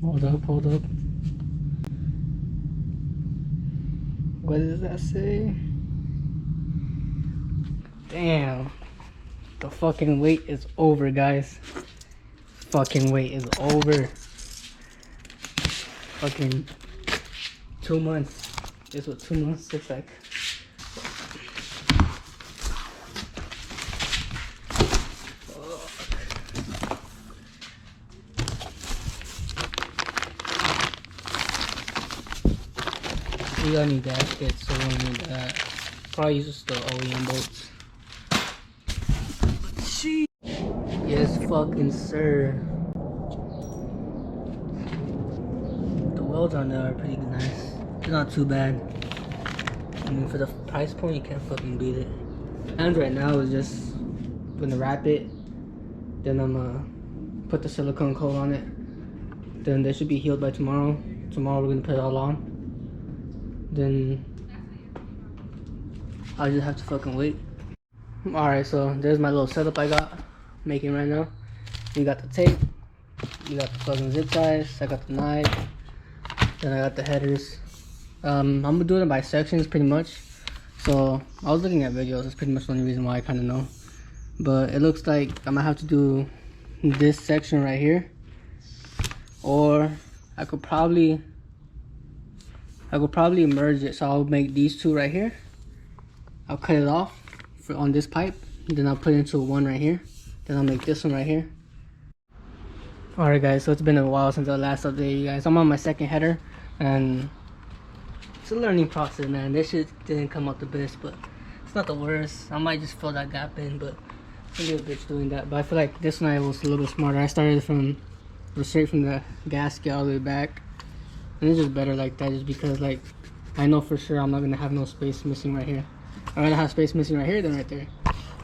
Hold up, hold up. What does that say? Damn. The fucking wait is over, guys. Fucking wait is over. Fucking 2 months. This is what 2 months looks like. We gotta need gaskets, so we don't need that. Probably use just the OEM bolts. Yes, fucking sir. The welds on there are pretty nice. They're not too bad. I mean, for the price point, you can't fucking beat it. And right now is just gonna wrap it. Then I'm gonna put the silicone coat on it. Then they should be healed by tomorrow. Tomorrow we're gonna put it all on. Then I just have to fucking wait. Alright, so there's my little setup I got making right now. We got the tape, we got the fucking zip ties, I got the knife, then I got the headers. I'm doing it by sections pretty much. So I was looking at videos, that's pretty much the only reason why I kinda know. But it looks like I might have to do this section right here. Or I could probably merge it, so I'll make these two right here. I'll cut it off on this pipe, then I'll put it into one right here. Then I'll make this one right here. Alright guys, so it's been a while since I last updated you guys. I'm on my second header, and it's a learning process, man. This shit didn't come out the best, but it's not the worst. I might just fill that gap in, but I'm a bitch doing that. But I feel like this one I was a little bit smarter. I started straight from the gasket all the way back. And it's just better like that, just because like I know for sure I'm not gonna have no space missing right here. I'd rather have space missing right here than right there.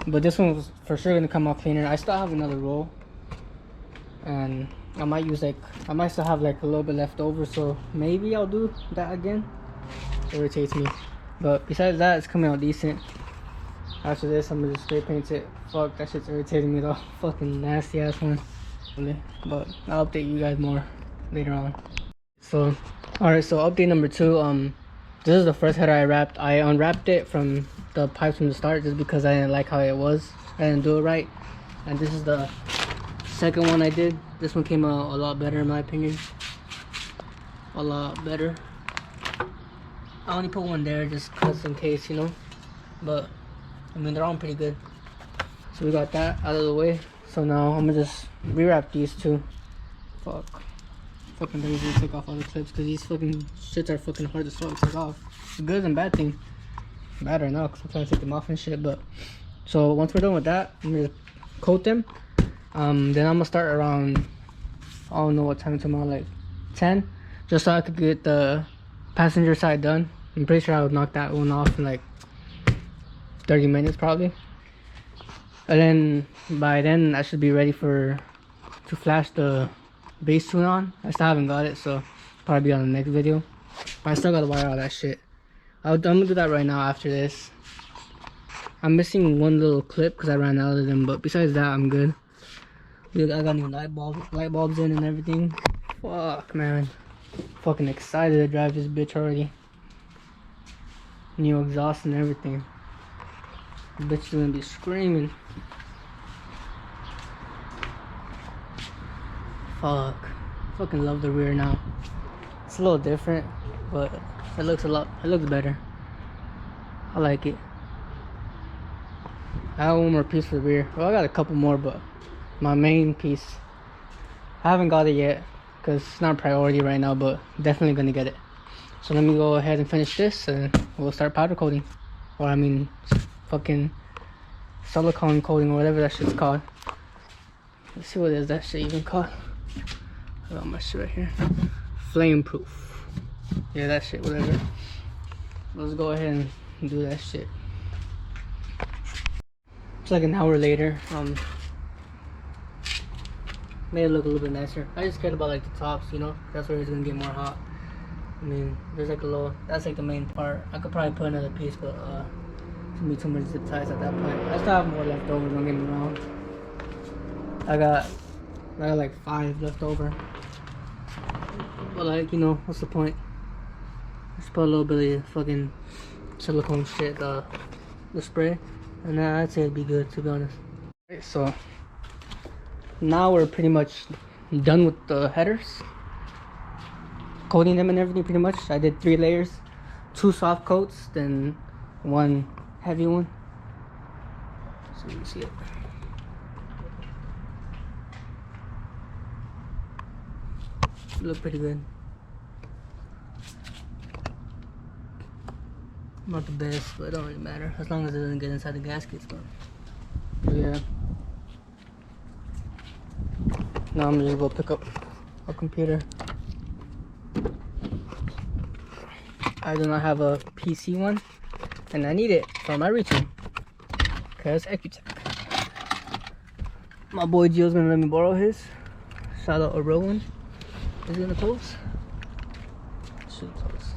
But this one was for sure gonna come out cleaner. I still have another roll, and I might still have like a little bit left over, so maybe I'll do that again. It irritates me, but besides that, it's coming out decent. After this, I'm gonna just spray paint it. Fuck, that shit's irritating me though. Fucking nasty ass one. But I'll update you guys more later on. So, alright, so update number 2. This is the first header I wrapped. I unwrapped it from the pipes from the start just because I didn't like how it was. I didn't do it right. And this is the second one I did. This one came out a lot better in my opinion. A lot better. I only put one there just cause in case, you know. But I mean, they're all pretty good. So we got that out of the way. So now I'm gonna just rewrap these two. Fuck. Fucking lazy to take off all the clips because these fucking shits are fucking hard to take off. It's a good and bad thing. Bad right now because I'm trying to take them off and shit. But so once we're done with that, I'm gonna coat them. Then I'm gonna start around, I don't know what time tomorrow, like 10, just so I could get the passenger side done. I'm pretty sure I would knock that one off in like 30 minutes probably. And then by then I should be ready to flash the base tune on. I still haven't got it, so probably be on the next video. But I still gotta wire all that shit. I'm gonna do that right now after this. I'm missing one little clip because I ran out of them, but besides that, I'm good. I got new light bulbs in and everything. Fuck, man. Fucking excited to drive this bitch already. New exhaust and everything. The bitch is gonna be screaming. Fuck. Fucking love the rear now. It's a little different, but it looks better. I like it. I have one more piece for the rear. Well, I got a couple more, but my main piece, I haven't got it yet because it's not a priority right now, but definitely gonna get it. So let me go ahead and finish this and we'll start powder coating. Or I mean, fucking silicone coating or whatever that shit's called. Let's see what is that shit even called. I got my shit right here. Flame proof. Yeah, that shit, whatever. Let's go ahead and do that shit. It's like an hour later. Made it look a little bit nicer. I just cared about like the tops, you know. That's where it's gonna get more hot. I mean, there's like a little. That's like the main part. I could probably put another piece, but it's gonna be too much zip ties at that point. I still have more left over. Don't get me wrong. I got like 5 left over. But like, you know, what's the point? Just put a little bit of fucking silicone shit, the spray, and I'd say it'd be good, to be honest. Okay, so now we're pretty much done with the headers, coating them and everything. Pretty much, I did 3 layers, 2 soft coats, then 1 heavy one. So you can see it. Look pretty good. Not the best, but it don't really matter as long as it doesn't get inside the gaskets. But yeah. Now I'm just gonna go pick up a computer. I do not have a PC one, and I need it for my reaching. Cause Ecutech. My boy Gio's gonna let me borrow his. Shout out to Rowan. Is it gonna close? Should close.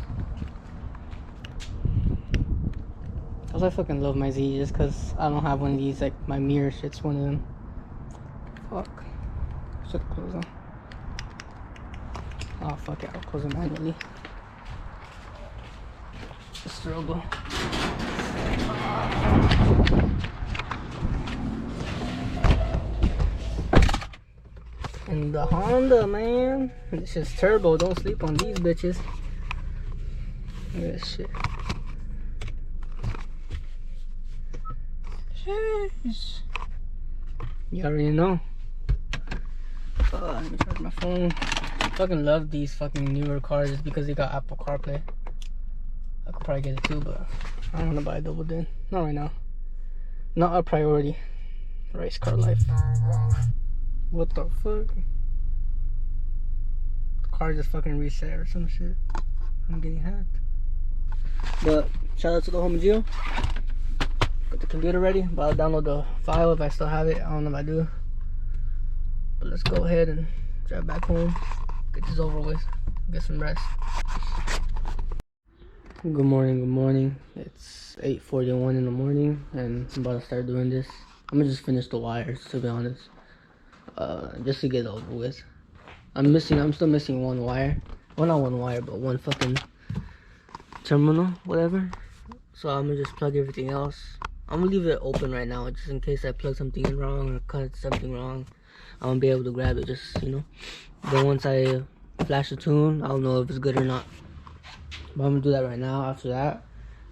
Cause I fucking love my Z just cause I don't have one of these. Like my mirror shit's one of them. Fuck. Should close them. Oh fuck it, I'll close them manually. The struggle. And the Honda, man. This is turbo. Don't sleep on these bitches. Look at this shit. Jeez. You already know. Let me charge my phone. I fucking love these fucking newer cars just because they got Apple CarPlay. I could probably get it too, but I don't want to buy a double din. Not right now. Not a priority. Race car life. What the fuck? The car just fucking reset or some shit. I'm getting hacked. But shout out to the home Gio. Got the computer ready, but I'll download the file if I still have it. I don't know if I do. But let's go ahead and drive back home. Get this over with. Get some rest. Good morning, good morning. It's 8:41 in the morning and I'm about to start doing this. I'm gonna just finish the wires, to be honest. Just to get it over with. I'm still missing 1 wire. Well, not 1 wire, but 1 fucking terminal, whatever. So I'm gonna just plug everything else. I'm gonna leave it open right now, just in case I plug something in wrong or cut something wrong. I'm gonna be able to grab it, just, you know. Then once I flash the tune, I'll know if it's good or not. But I'm gonna do that right now. After that,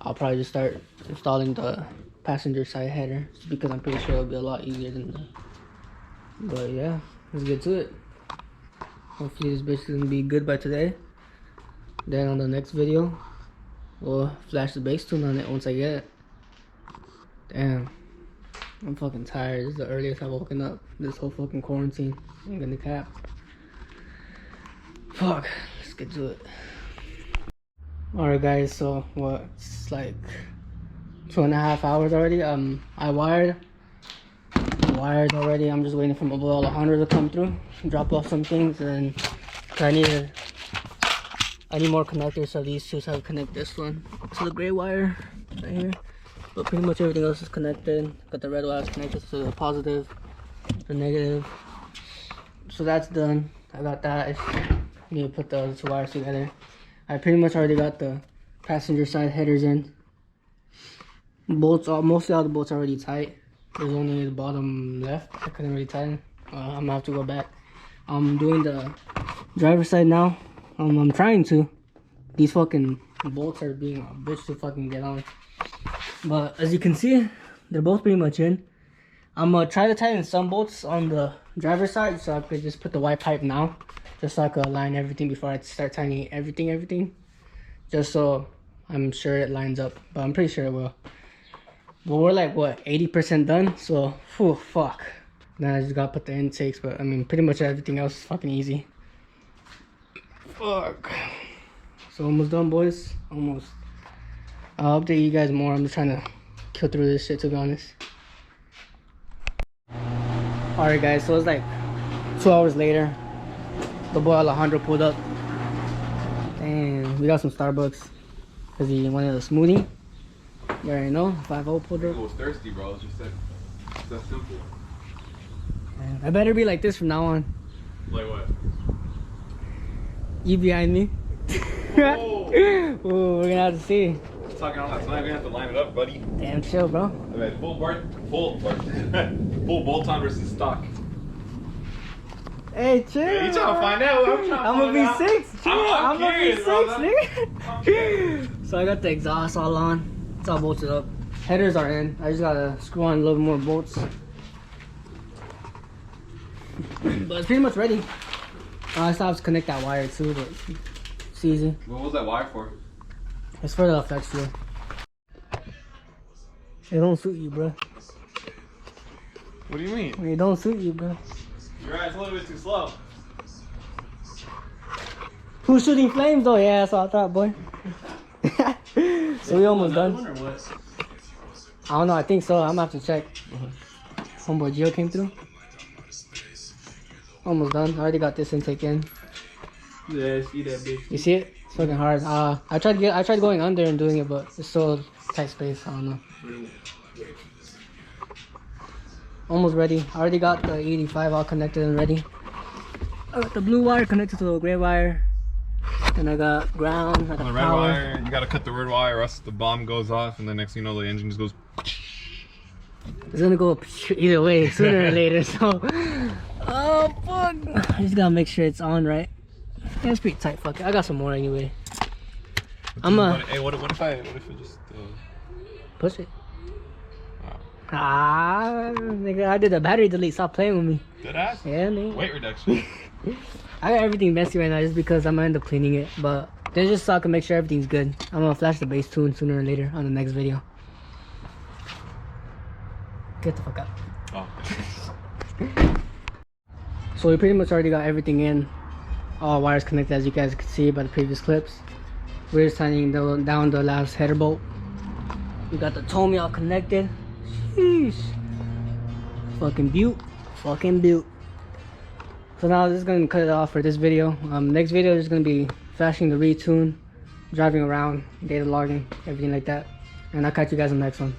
I'll probably just start installing the passenger side header, just because I'm pretty sure it'll be a lot easier than the. But yeah, let's get to it. Hopefully this bitch is gonna be good by today. Then on the next video, we'll flash the bass tune on it once I get it. Damn, I'm fucking tired. This is the earliest I've woken up this whole fucking quarantine. I'm gonna cap. Fuck, let's get to it. Alright guys, so what, it's like 2.5 hours already. I wired already. I'm just waiting for my boy Alejandro to come through, drop off some things, and I need more connectors, so these two, so I connect this one to the gray wire right here. But pretty much everything else is connected. Got the red wires connected to the positive, the negative. So that's done. I got that. I just need to put the other 2 wires together. I pretty much already got the passenger side headers in. Bolts, mostly all the bolts are already tight. There's only the bottom left. I couldn't really tighten. I'm gonna have to go back. I'm doing the driver's side now. I'm trying to. These fucking bolts are being a bitch to fucking get on. But as you can see, they're both pretty much in. I'm gonna try to tighten some bolts on the driver's side, so I could just put the white pipe now, just so I could align everything before I start tightening everything. Just so I'm sure it lines up, but I'm pretty sure it will. But we're like, what, 80% done? So, whew, fuck. Now I just gotta put the intakes, but I mean, pretty much everything else is fucking easy. Fuck. So almost done, boys. Almost. I'll update you guys more. I'm just trying to kill through this shit, to be honest. Alright guys, so it's like 2 hours later. The boy Alejandro pulled up. And we got some Starbucks, because he wanted a smoothie. You already know, 5-0 pulled up. I was thirsty, bro. It's just that simple. Man, I better be like this from now on. Like what? You behind me? Oh. Ooh, we're gonna have to see. Talking all that time, we have to line it up, buddy. Damn chill, bro. I mean, full bolt-on versus stock. Hey, chill. Yeah, you trying to find out? I'm gonna be 6. Chill. I'm gonna be 6, bro, nigga. So I got the exhaust all on. It's all bolted up. Headers are in. I just gotta screw on a little more bolts. But it's pretty much ready. I still have to connect that wire too, but it's easy. What was that wire for? It's for the flex fuel. It don't suit you, bro. What do you mean? It don't suit you, bro. You're right, it's a little bit too slow. Who's shooting flames though? Yeah, that's what I thought, boy. So we almost done. I don't know, I think so. I'm gonna have to check. Homeboy Gio came through. Almost done. I already got this intake in. Yeah, I see that bitch. You see it? It's fucking hard. I tried going under and doing it, but it's so tight space. I don't know. Almost ready. I already got the 85 all connected and ready. I got the blue wire connected to the gray wire. Then I got ground. I got On the red power. wire, you gotta cut the red wire or else the bomb goes off and then next thing you know the engine just goes. It's gonna go either way sooner or later. So, oh fuck! I just gotta make sure it's on right. Yeah, it's pretty tight. Fuck it. I got some more anyway. Hey, what if I just Push it. Nigga, I did a battery delete. Stop playing with me. dead ass? Yeah, man. Weight reduction. I got everything messy right now just because I'm gonna end up cleaning it. But then just so I can make sure everything's good. I'm gonna flash the bass tune sooner or later on the next video. Get the fuck out. Oh. So we pretty much already got everything in. All wires connected as you guys could see by the previous clips. We're just tightening down the last header bolt. We got the Tommy all connected. Sheesh. Fucking beaut. Fucking beaut. So now this is gonna cut it off for this video. Next video is gonna be flashing the retune, driving around, data logging, everything like that. And I'll catch you guys in the next one.